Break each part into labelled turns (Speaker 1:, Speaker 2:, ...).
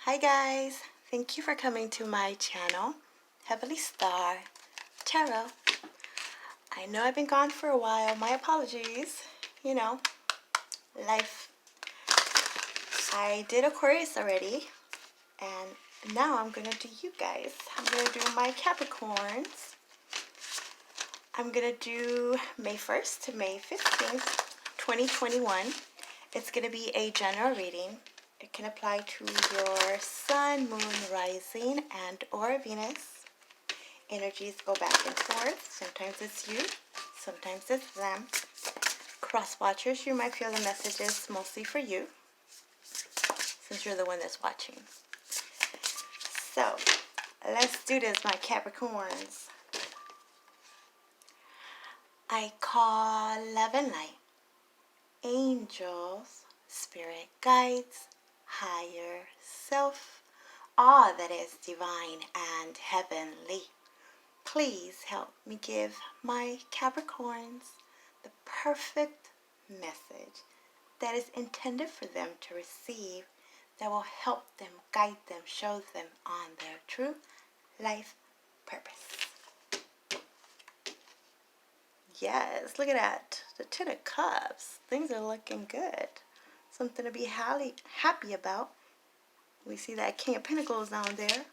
Speaker 1: Hi guys, thank you for coming to my channel, Heavenly Star Tarot. I know I've been gone for a while, my apologies, you know, life. I did Aquarius already, and now I'm going to do you guys. I'm going to do my Capricorns. I'm going to do May 1st to May 15th, 2021. It's going to be a general reading. It can apply to your sun, moon, rising, and or Venus. Energies go back and forth. Sometimes it's you, sometimes it's them. Cross watchers, you might feel the messages mostly for you, since you're the one that's watching. So, let's do this, my Capricorns. I call love and light, angels, spirit guides, higher self, all that is divine and heavenly. Please help me give my Capricorns the perfect message that is intended for them to receive, that will help them, guide them, show them on their true life purpose. Yes, look at that. The Ten of Cups. Things are looking good. Something to be happy about. We see that King of Pentacles down there.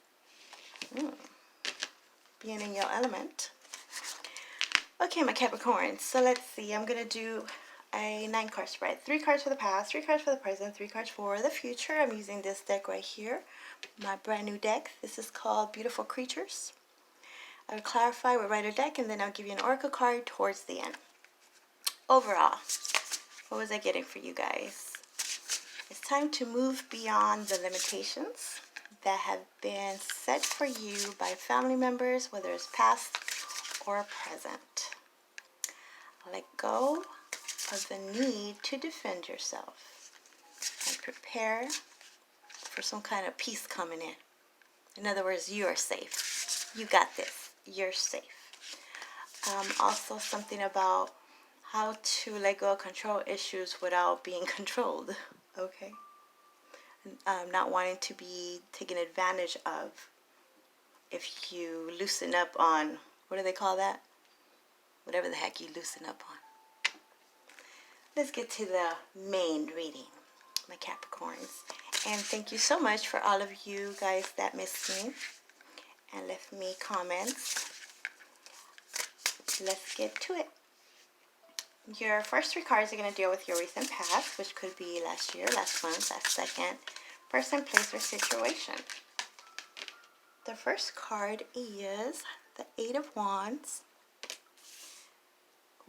Speaker 1: Being in your element. Okay, my Capricorns. So let's see. I'm going to do a 9-card spread. 3 cards for the past, 3 cards for the present, 3 cards for the future. I'm using this deck right here. My brand new deck. This is called Beautiful Creatures. I'll clarify with Rider deck, and then I'll give you an oracle card towards the end. Overall, what was I getting for you guys? It's time to move beyond the limitations that have been set for you by family members, whether it's past or present. Let go of the need to defend yourself and prepare for some kind of peace coming in. In other words, you are safe. You got this. You're safe. Also something about how to let go of control issues without being controlled. Okay? Not wanting to be taken advantage of if you loosen up on, what do they call that? Whatever the heck you loosen up on. Let's get to the main reading, my Capricorns. And thank you so much for all of you guys that missed me and left me comments. Let's get to it. Your first 3 cards are going to deal with your recent past, which could be last year, last month, last second, person, place, or situation. The first card is the 8 of Wands,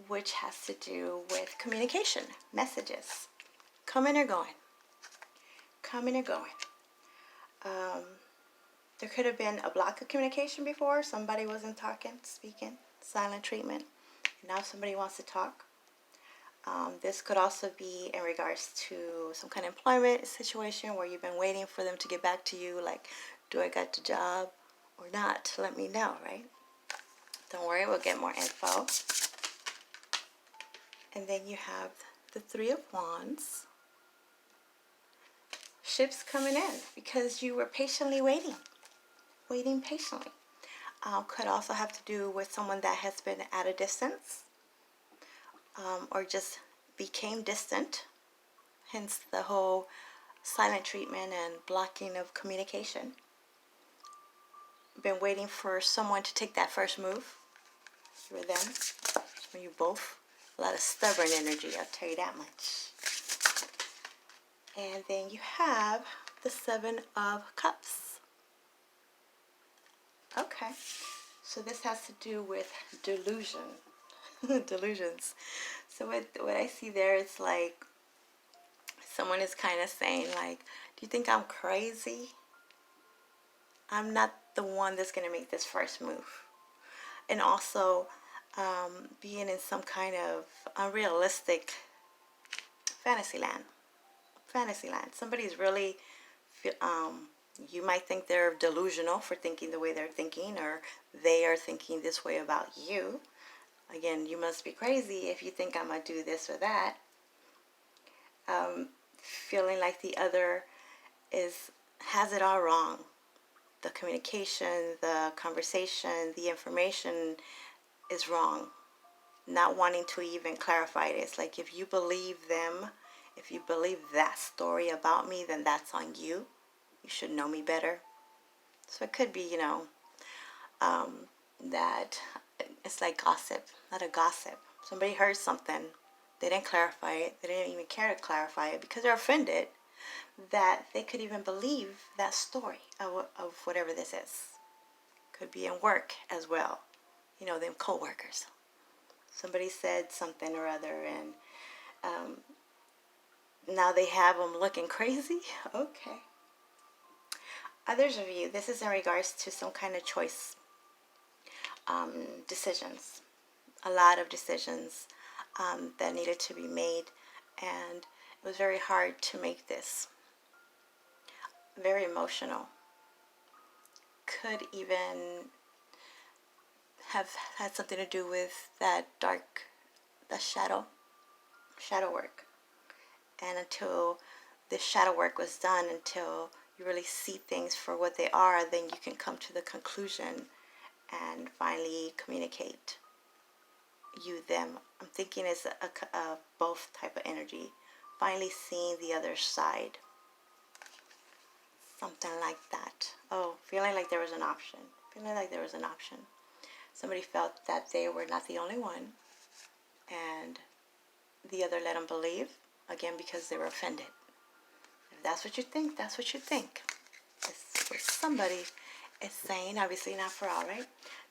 Speaker 1: which has to do with communication, messages, coming or going, coming or going. There could have been a block of communication before. Somebody wasn't talking, speaking, silent treatment. Now somebody wants to talk. This could also be in regards to some kind of employment situation where you've been waiting for them to get back to you, like, do I got the job or not? Let me know, right? Don't worry, we'll get more info. And then you have the 3 of Wands. Ships coming in because you were patiently waiting patiently. Could also have to do with someone that has been at a distance, or just became distant, hence the whole silent treatment and blocking of communication. Been waiting for someone to take that first move. You or them, or you both. A lot of stubborn energy, I'll tell you that much. And then you have the 7 of Cups. Okay, so this has to do with delusion. Delusions. So what I see there, it's like someone is kind of saying, like, do you think I'm crazy? I'm not the one that's going to make this first move. And also being in some kind of unrealistic fantasy land. Somebody's really you might think they're delusional for thinking the way they're thinking, or they are thinking this way about you. Again, you must be crazy if you think I'm going to do this or that. Feeling like the other is has it all wrong. The communication, the conversation, the information is wrong. Not wanting to even clarify it. It's like, if you believe them, if you believe that story about me, then that's on you. You should know me better. So it could be, that it's like gossip, not a gossip. Somebody heard something, they didn't clarify it, they didn't even care to clarify it because they're offended that they could even believe that story of whatever this is. Could be in work as well, them co-workers. Somebody said something or other, and now they have them looking crazy. Okay. Others of you, this is in regards to some kind of choice, decisions. A lot of decisions that needed to be made, and it was very hard to make this. Very emotional. Could even have had something to do with that the shadow work. And until this shadow work was done, until you really see things for what they are, then you can come to the conclusion and finally communicate. You, them. I'm thinking it's a both type of energy. Finally seeing the other side. Something like that. Oh, feeling like there was an option. Feeling like there was an option. Somebody felt that they were not the only one, and the other let them believe, again, because they were offended. If that's what you think, that's what you think. It's what somebody is saying, obviously not for all, right?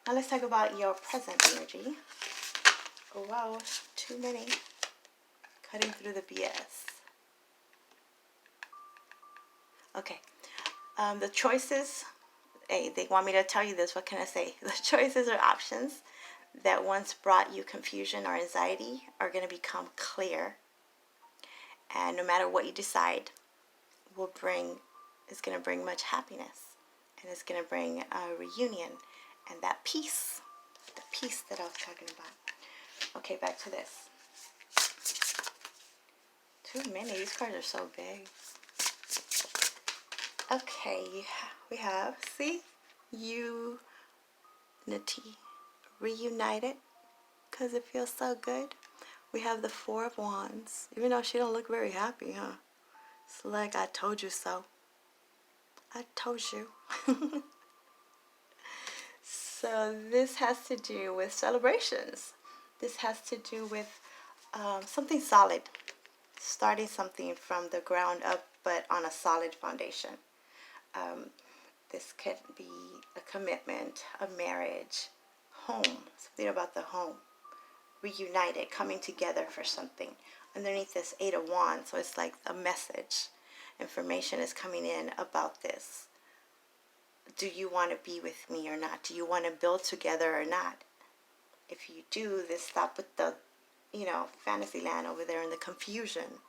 Speaker 1: Now let's talk about your present energy. Oh wow, too many. Cutting through the BS. Okay. The choices, hey, they want me to tell you this, what can I say? The choices or options that once brought you confusion or anxiety are going to become clear. And no matter what you decide, is going to bring much happiness. And it's going to bring a reunion and that peace. The peace that I was talking about. Okay, back to this. Too many. These cards are so big. Okay, we have, see, unity, reunited, because it feels so good. We have the Four of Wands, even though she don't look very happy, huh? It's like, I told you so. I told you. So this has to do with celebrations. This has to do with something solid, starting something from the ground up, but on a solid foundation. This could be a commitment, a marriage, home, something about the home, reunited, coming together for something. Underneath this Eight of Wands, so it's like a message. Information is coming in about this. Do you want to be with me or not? Do you want to build together or not? If you do, this stop with the, fantasy land over there and the confusion.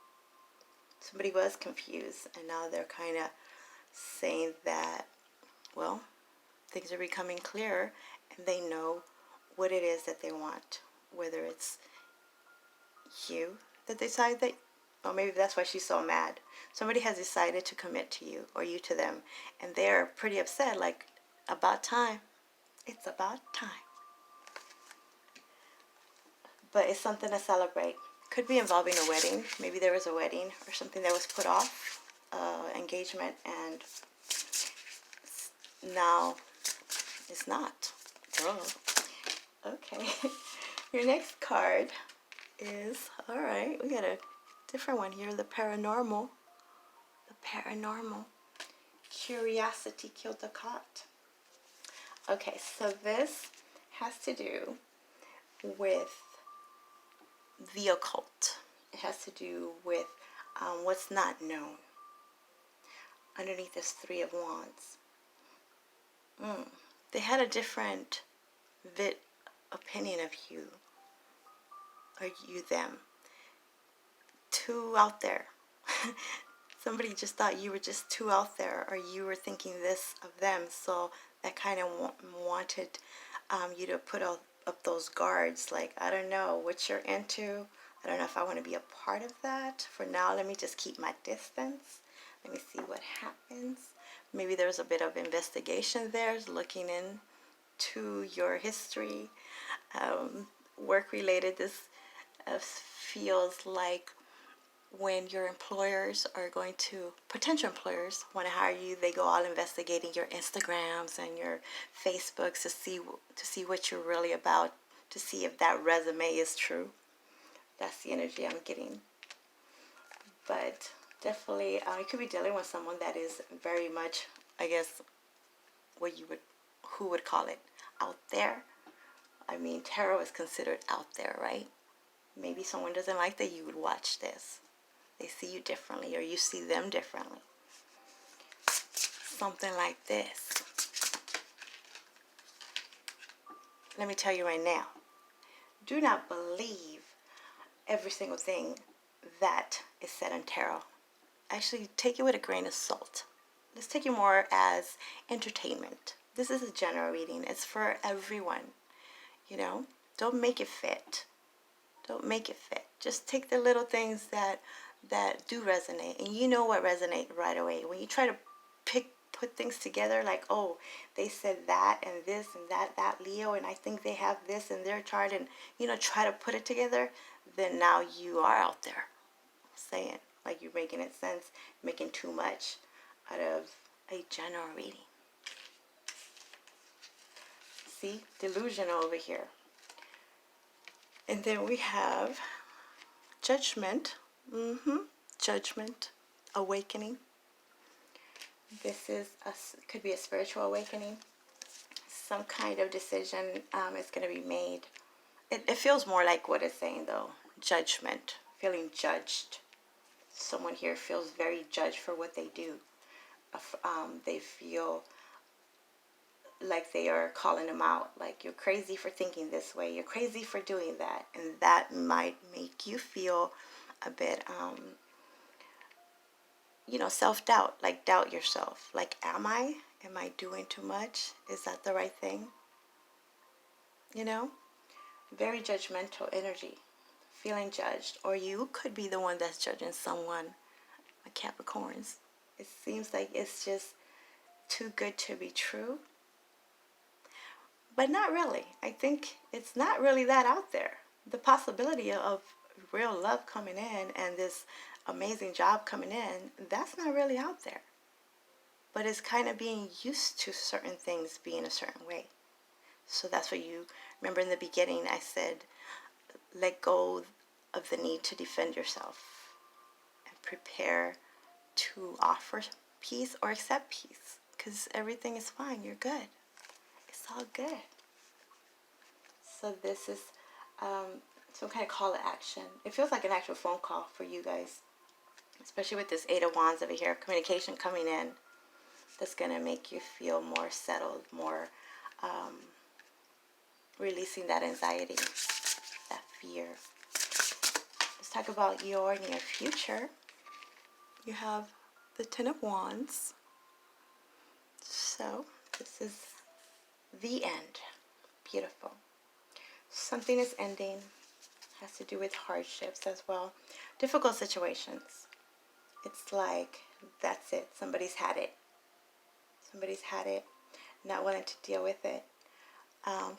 Speaker 1: Somebody was confused, and now they're kind of saying that, well, things are becoming clearer, and they know what it is that they want. Whether it's you that decide that, or maybe that's why she's so mad. Somebody has decided to commit to you, or you to them, and they're pretty upset, like, about time. It's about time. But it's something to celebrate. Could be involving a wedding. Maybe there was a wedding or something that was put off, engagement, and now it's not. Oh, okay. Your next card is, all right, we got a different one here, the paranormal. The paranormal. Curiosity killed the cat. Okay, so this has to do with the occult. It has to do with what's not known. Underneath this Three of Wands. They had a different opinion of you, or you, them. Too out there. Somebody just thought you were just too out there, or you were thinking this of them, so that kind of wanted you to put up those guards, like, I don't know what you're into, I don't know if I want to be a part of that. For now, let me just keep my distance. Let me see what happens. Maybe there's a bit of investigation there, looking into your history. Work related, this feels like when your employers are going to, potential employers want to hire you, they go all investigating your Instagrams and your Facebooks to see what you're really about, to see if that resume is true. That's the energy I'm getting. But definitely, you could be dealing with someone that is very much, I guess, who would call it, out there. I mean, tarot is considered out there, right? Maybe someone doesn't like that you would watch this. They see you differently, or you see them differently. Something like this. Let me tell you right now, do not believe every single thing that is said in tarot. Actually, take it with a grain of salt. Let's take it more as entertainment. This is a general reading. It's for everyone. You know, don't make it fit. Don't make it fit. Just take the little things that do resonate, and you know what resonates right away. When you try to put things together, like, oh, they said that and this and that Leo, and I think they have this in their chart, and try to put it together, then now you are out there saying, like, you're making it sense, making too much out of a general reading. See, delusion over here. And then we have judgment. Judgment, awakening. This could be a spiritual awakening. Some kind of decision is going to be made. It feels more like what it's saying, though. Judgment, feeling judged. Someone here feels very judged for what they do. They feel like they are calling them out, like, you're crazy for thinking this way, you're crazy for doing that, and that might make you feel a bit self-doubt, like doubt yourself, like, am I doing too much? Is that the right thing? Very judgmental energy, feeling judged. Or you could be the one that's judging someone, like Capricorns. It seems like it's just too good to be true. But not really. I think it's not really that out there. The possibility of real love coming in and this amazing job coming in, that's not really out there. But it's kind of being used to certain things being a certain way. So that's what you remember in the beginning, I said, let go of the need to defend yourself and prepare to offer peace or accept peace, because everything is fine. You're good. It's all good. So this is some kind of call to action. It feels like an actual phone call for you guys, especially with this Eight of Wands over here. Communication coming in that's going to make you feel more settled, more releasing that anxiety, that fear. Let's talk about your near future. You have the Ten of Wands. So this is the end. Beautiful. Something is ending. Has to do with hardships as well. Difficult situations. It's like, that's it. Somebody's had it. Somebody's had it. Not wanting to deal with it.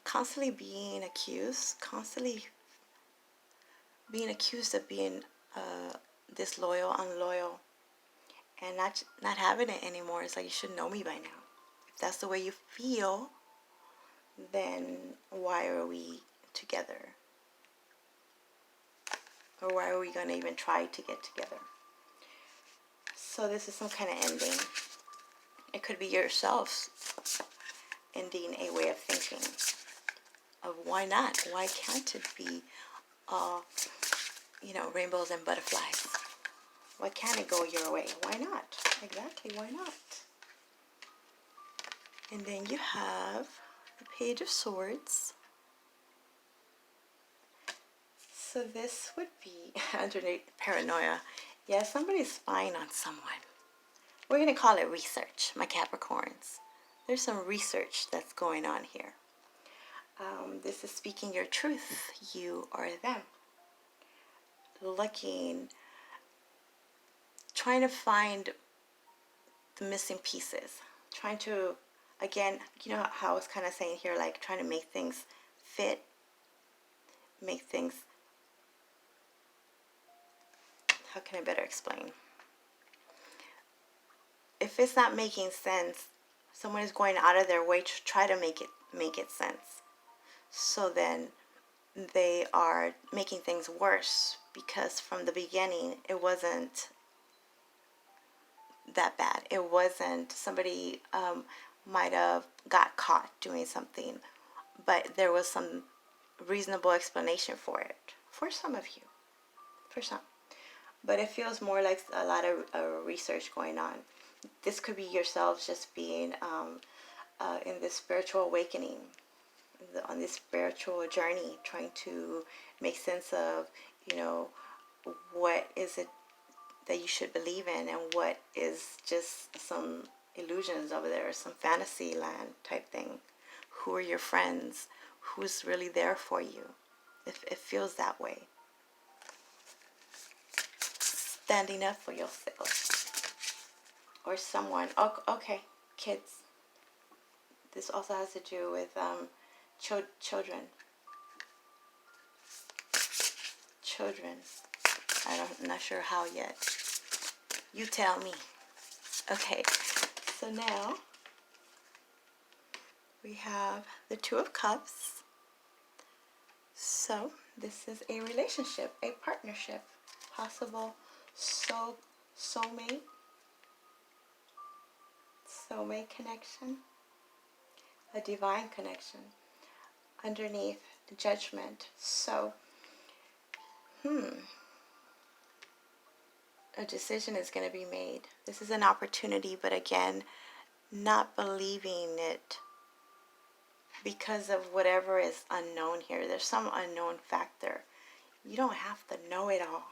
Speaker 1: Constantly being accused. Constantly being accused of being disloyal, unloyal. And not having it anymore. It's like, you should know me by now. If that's the way you feel, then why are we together? Or why are we going to even try to get together? So this is some kind of ending. It could be yourself ending a way of thinking of why not? Why can't it be rainbows and butterflies? Why can't it go your way? Why not? Exactly, why not? And then you have the Page of Swords. So this would be underneath paranoia. Yeah, somebody's spying on someone. We're going to call it research, my Capricorns. There's some research that's going on here. This is speaking your truth, you or them. Trying to find the missing pieces. Trying to, again, you know how I was kind of saying here, like trying to make things fit, make things, how can I better explain? If it's not making sense, someone is going out of their way to try to make it sense. So then they are making things worse, because from the beginning it wasn't that bad. It wasn't, somebody might have got caught doing something, but there was some reasonable explanation for it. For some of you. For some. But it feels more like a lot of research going on. This could be yourselves just being in this spiritual awakening, on this spiritual journey, trying to make sense of, you know, what is it that you should believe in and what is just some illusions over there, some fantasy land type thing. Who are your friends? Who's really there for you? It feels that way. Standing up for yourself or someone. Oh, okay, kids. This also has to do with children. Children. I'm not sure how yet. You tell me. Okay, so now we have the Two of Cups. So this is a relationship, a partnership, possible soulmate connection, a divine connection. Underneath, Judgment. So, a decision is going to be made. This is an opportunity, but again, not believing it because of whatever is unknown here. There's some unknown factor. You don't have to know it all.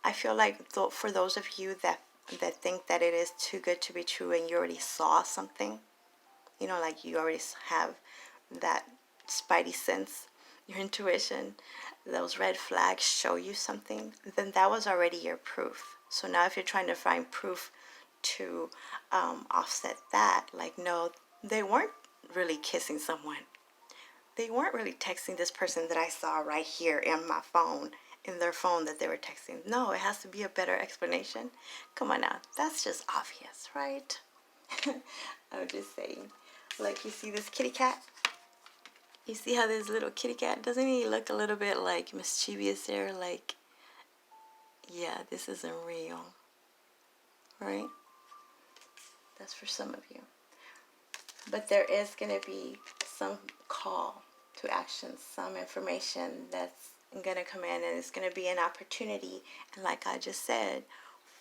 Speaker 1: I feel like for those of you that think that it is too good to be true and you already saw something, you know, like you already have that spidey sense, your intuition, those red flags show you something, then that was already your proof. So now if you're trying to find proof to offset that, like, no, they weren't really kissing someone. They weren't really texting this person that I saw right here in my phone, in their phone that they were texting. No, it has to be a better explanation. Come on now, that's just obvious, right? I'm just saying. Like, you see this kitty cat? You see how this little kitty cat, doesn't he look a little bit like mischievous there? Like, yeah, this isn't real, right? That's for some of you. But there is going to be some call to action, some information that's going to come in, and it's going to be an opportunity. And like I just said,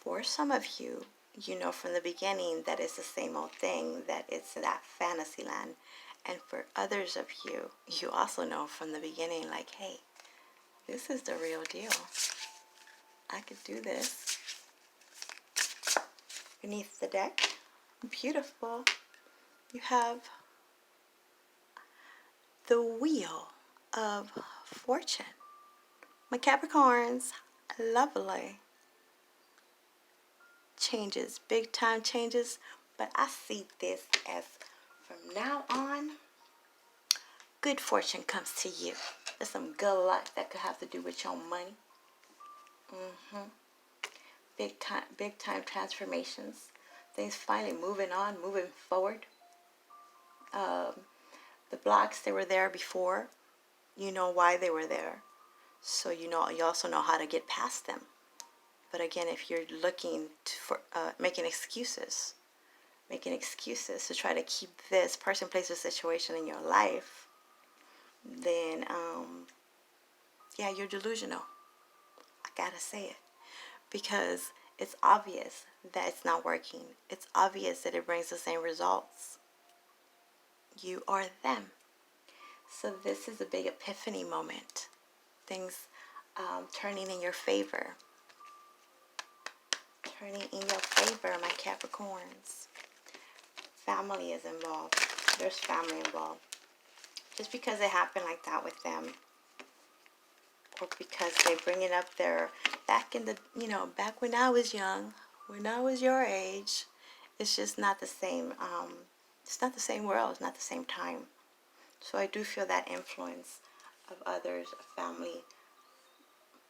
Speaker 1: for some of you, you know from the beginning that it's the same old thing, that it's that fantasy land. And for others of you, you also know from the beginning, like, hey, this is the real deal. I could do this. Beneath the deck, beautiful, you have the Wheel of Fortune. My Capricorns, lovely. Changes, big time changes, but I see this as from now on, good fortune comes to you. There's some good luck that could have to do with your money. Big time transformations. Things finally moving on, moving forward. The blocks, they were there before. You know why they were there. So you also know how to get past them. But again, if you're looking for making excuses to try to keep this person, place, or situation in your life, then yeah, you're delusional. I gotta say it, because it's obvious that it's not working. It's obvious that it brings the same results. You are them. So this is a big epiphany moment. Things turning in your favor. Turning in your favor, my Capricorns. Family is involved. There's family involved. Just because it happened like that with them, or because they bring it up there back in the, back when I was young, when I was your age, It's just not the same. It's not the same world. It's not the same time. So I do feel that influence of others, family,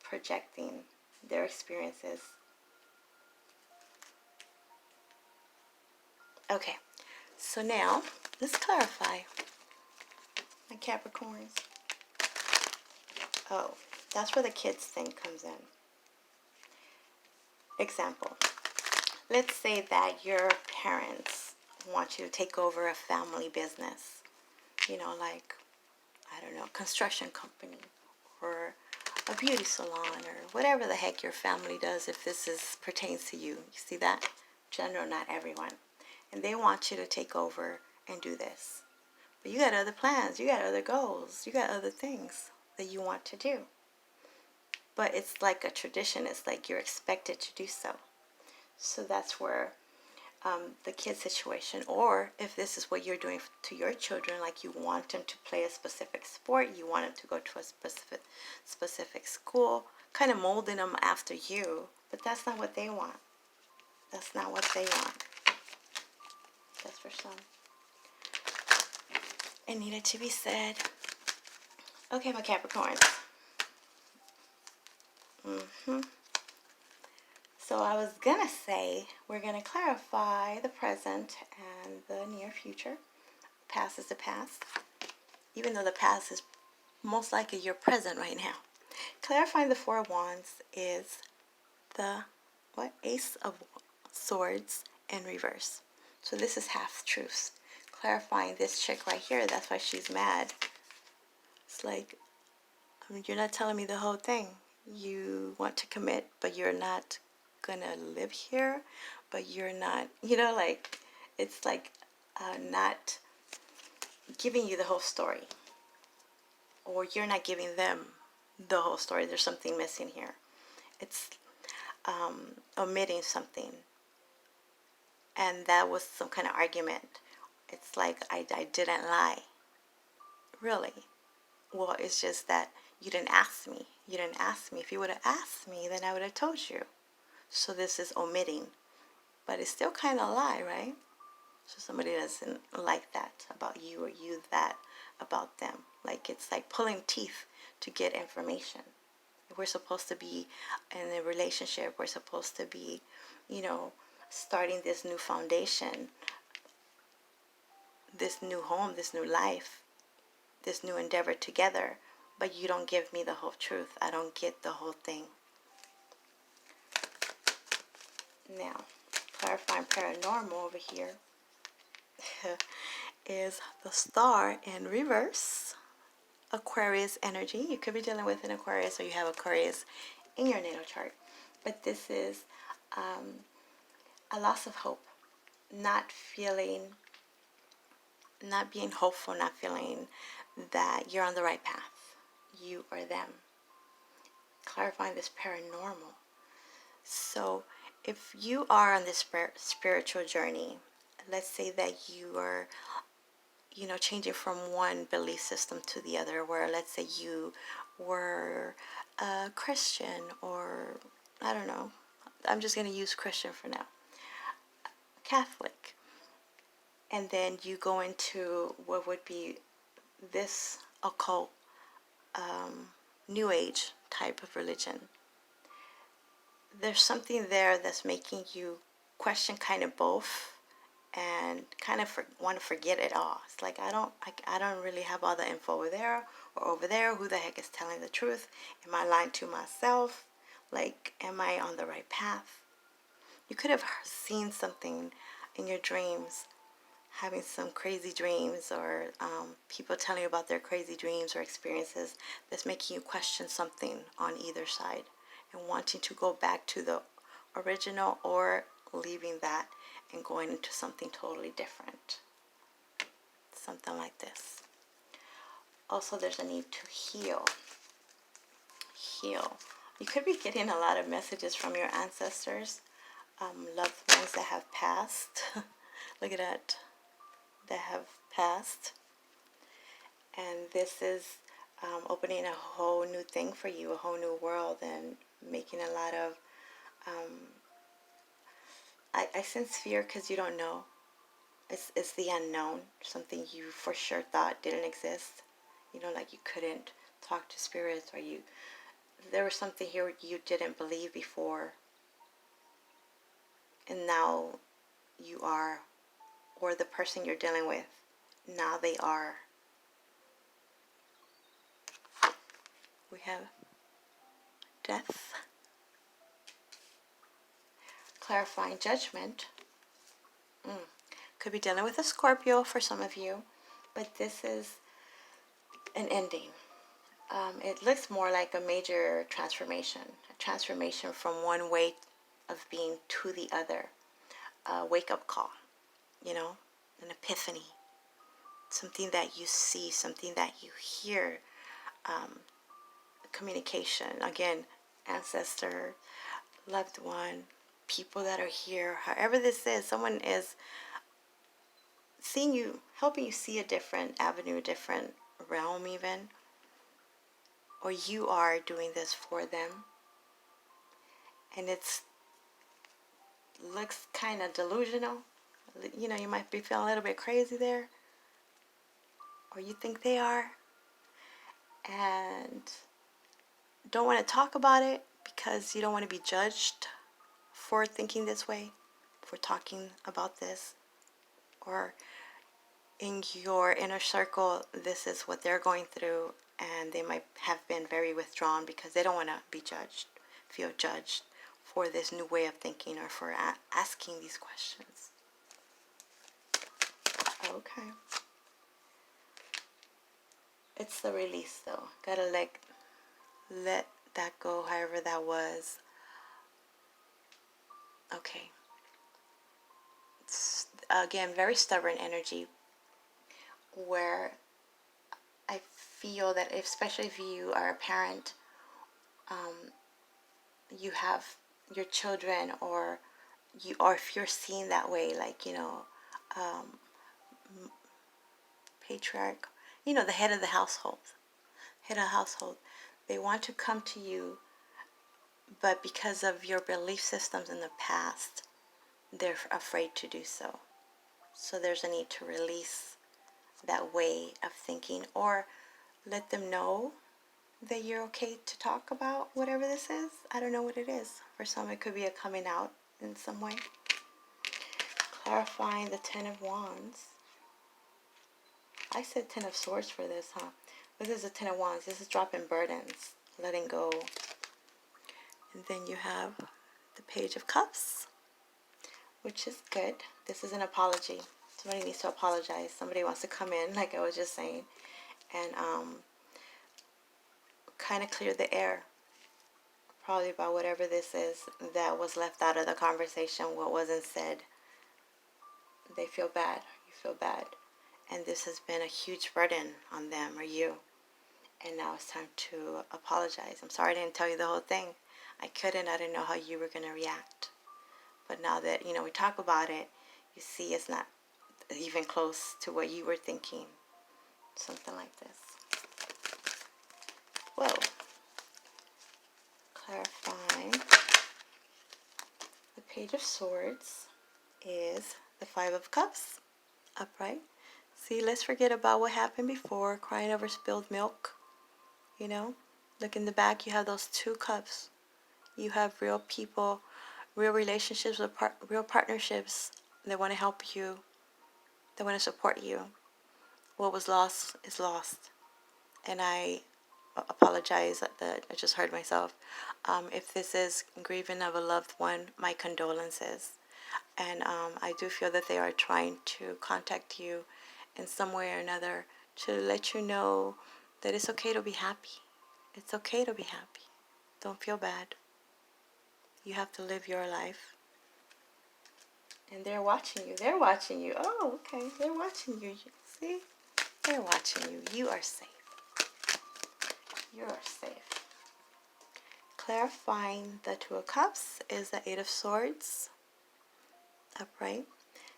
Speaker 1: projecting their experiences. Okay, so now let's clarify my Capricorns. Oh, that's where the kids thing comes in. Example, let's say that your parents want you to take over a family business, like, I don't know, construction company or a beauty salon or whatever the heck your family does if pertains to you. You see that? General, not everyone. And they want you to take over and do this. But you got other plans, you got other goals, you got other things that you want to do. But it's like a tradition. It's like you're expected to do so. So that's where the kid situation, or if this is what you're doing to your children, like you want them to play a specific sport, you want them to go to a specific school, kind of molding them after you, but that's not what they want. That's not what they want. That's for some. It needed to be said. Okay, my Capricorns. So I was going to say we're going to clarify the present and the near future. Past is the past. Even though the past is most likely your present right now. Clarifying the Four of Wands is the Ace of Swords in reverse. So this is half-truths. Clarifying this chick right here, that's why she's mad. It's like, you're not telling me the whole thing. You want to commit, but you're not gonna live here, but you're not, like, it's like not giving you the whole story, or you're not giving them the whole story. There's something missing here. It's omitting something, and that was some kind of argument. It's like, I didn't lie. Really? Well, it's just that you didn't ask me. You didn't ask me. If you would have asked me, then I would have told you. So this is omitting. But it's still kind of a lie, right? So somebody doesn't like that about you, or you that about them. Like, it's like pulling teeth to get information. We're supposed to be in a relationship. We're supposed to be, starting this new foundation, this new home, this new life, this new endeavor together. But you don't give me the whole truth. I don't get the whole thing. Now, clarifying paranormal over here is the Star in reverse. Aquarius energy. You could be dealing with an Aquarius, or you have Aquarius in your natal chart. But this is a loss of hope. Not being hopeful, not feeling that you're on the right path. You or them. Clarifying this paranormal. So if you are on this spiritual journey, let's say that you are, changing from one belief system to the other, where let's say you were a Christian, or I don't know, I'm just going to use Christian for now, Catholic, and then you go into what would be this occult, New Age type of religion. There's something there that's making you question kind of both, and kind of want to forget it all. It's like, I don't really have all the info over there or over there. Who the heck is telling the truth? Am I lying to myself? Like, am I on the right path? You could have seen something in your dreams, having some crazy dreams, or people telling you about their crazy dreams or experiences that's making you question something on either side, and wanting to go back to the original, or leaving that and going into something totally different. Something like this. Also, there's a need to heal. Heal. You could be getting a lot of messages from your ancestors, loved ones that have passed. Look at that. That have passed. And this is opening a whole new thing for you, a whole new world, and making a lot of I sense fear because you don't know. It's the unknown, something you for sure thought didn't exist. You know, like you couldn't talk to spirits, or there was something here you didn't believe before, and now you are, or the person you're dealing with, now they are. We have death, clarifying judgment. Could be dealing with a Scorpio for some of you, but this is an ending. It looks more like a major transformation, a transformation from one way of being to the other. A wake-up call, you know, an epiphany, something that you see, something that you hear, communication, again, ancestor, loved one, people that are here, however this is, someone is seeing you, helping you see a different avenue, a different realm even, or you are doing this for them, and it's looks kind of delusional. You know, you might be feeling a little bit crazy there, or you think they are, and don't want to talk about it because you don't want to be judged for thinking this way, for talking about this, or in your inner circle, this is what they're going through, and they might have been very withdrawn because they don't want to be judged, feel judged for this new way of thinking, or for asking these questions. Okay. It's the release, though. Gotta let that go, however that was. Okay. It's, again, very stubborn energy, where I feel that especially if you are a parent, you have your children, or if you're seen that way, like, you know, patriarch, you know, the head of the household, they want to come to you, but because of your belief systems in the past, they're afraid to do so. So there's a need to release that way of thinking, or let them know that you're okay to talk about whatever this is. I don't know what it is. For some, it could be a coming out in some way. Clarifying the Ten of Wands. I said Ten of Swords for this, huh? This is a Ten of Wands. This is dropping burdens, letting go. And then you have the Page of Cups, which is good. This is an apology. Somebody needs to apologize. Somebody wants to come in, like I was just saying, and kind of clear the air, probably about whatever this is that was left out of the conversation, what wasn't said. They feel bad. You feel bad. And this has been a huge burden on them or you. And now it's time to apologize. I'm sorry I didn't tell you the whole thing. I didn't know how you were going to react. But now that, you know, we talk about it, you see it's not even close to what you were thinking. Something like this. Whoa. Clarifying. The Page of Swords is the Five of Cups, upright. See, let's forget about what happened before, crying over spilled milk. You know, look in the back, you have those two cups. You have real people, real relationships, with real partnerships. They want to help you. They want to support you. What was lost is lost. And I apologize that I just heard myself. If this is grieving of a loved one, my condolences. And I do feel that they are trying to contact you in some way or another to let you know that it's okay to be happy. It's okay to be happy. Don't feel bad. You have to live your life. And they're watching you. They're watching you. Oh, okay. They're watching you. See? They're watching you. You are safe. You are safe. Clarifying the Two of Cups is the Eight of Swords, upright.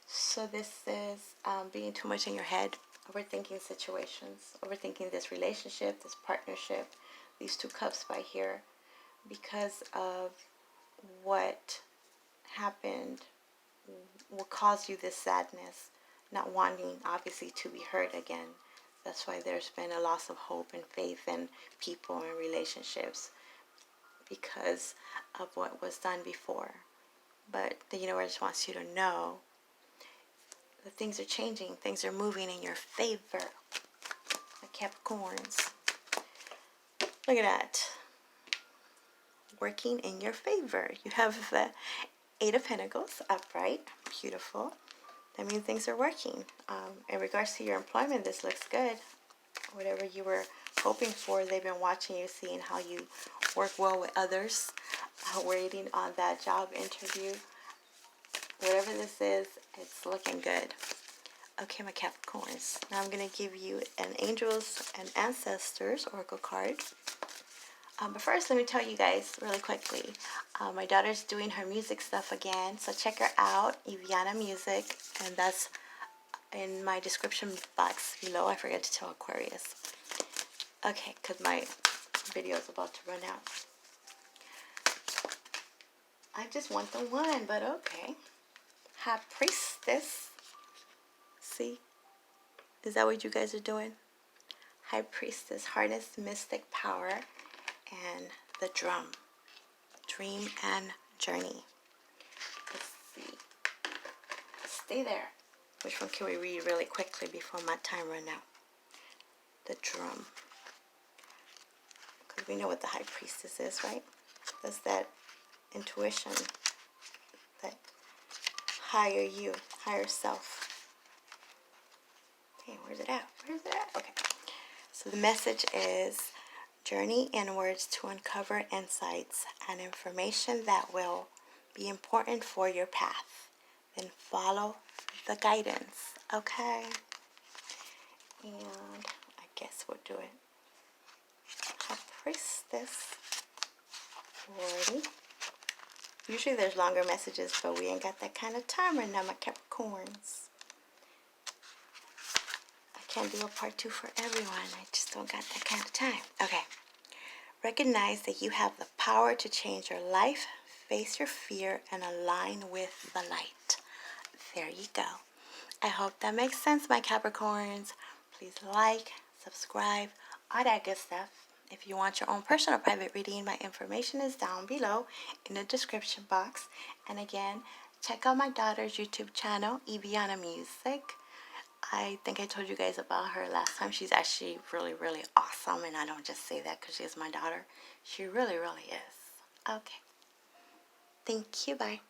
Speaker 1: So this is being too much in your head, overthinking situations, overthinking this relationship, this partnership, these two cups by here, because of what happened will cause you this sadness, not wanting obviously to be hurt again. That's why there's been a loss of hope and faith in people and relationships because of what was done before. But the universe wants you to know that things are changing, things are moving in your favor. The Capricorns. Look at that. Working in your favor. You have the Eight of Pentacles upright. Beautiful. That means things are working. In regards to your employment, this looks good. Whatever you were hoping for, they've been watching you, seeing how you work well with others, waiting on that job interview. Whatever this is, it's looking good. Okay, my Capricorns. Now I'm going to give you an Angels and Ancestors Oracle card. But first, let me tell you guys really quickly. My daughter's doing her music stuff again, so check her out, Iviana Music, and that's in my description box below. I forgot to tell Aquarius. Okay, because my video is about to run out. I just want the one, but okay. High Priestess. See? Is that what you guys are doing? High Priestess, harness mystic power, and the drum. Dream and journey. Let's see. Stay there. Which one can we read really quickly before my time runs out? The drum. Because we know what the High Priestess is, right? That's that intuition. That higher you, higher self. Okay, where's it at? Where's it at? Okay. So the message is journey inwards to uncover insights and information that will be important for your path. Then follow the guidance. Okay? And I guess we'll do it. High Priestess 40. Usually there's longer messages, but we ain't got that kind of time right now, my Capricorns. I can't do a part 2 for everyone. I just don't got that kind of time. Okay. Recognize that you have the power to change your life, face your fear, and align with the light. There you go. I hope that makes sense, my Capricorns. Please like, subscribe, all that good stuff. If you want your own personal private reading, my information is down below in the description box. And again, check out my daughter's YouTube channel, Iviana Music. I think I told you guys about her last time. She's actually really, really awesome. And I don't just say that because she's my daughter. She really, really is. Okay. Thank you. Bye.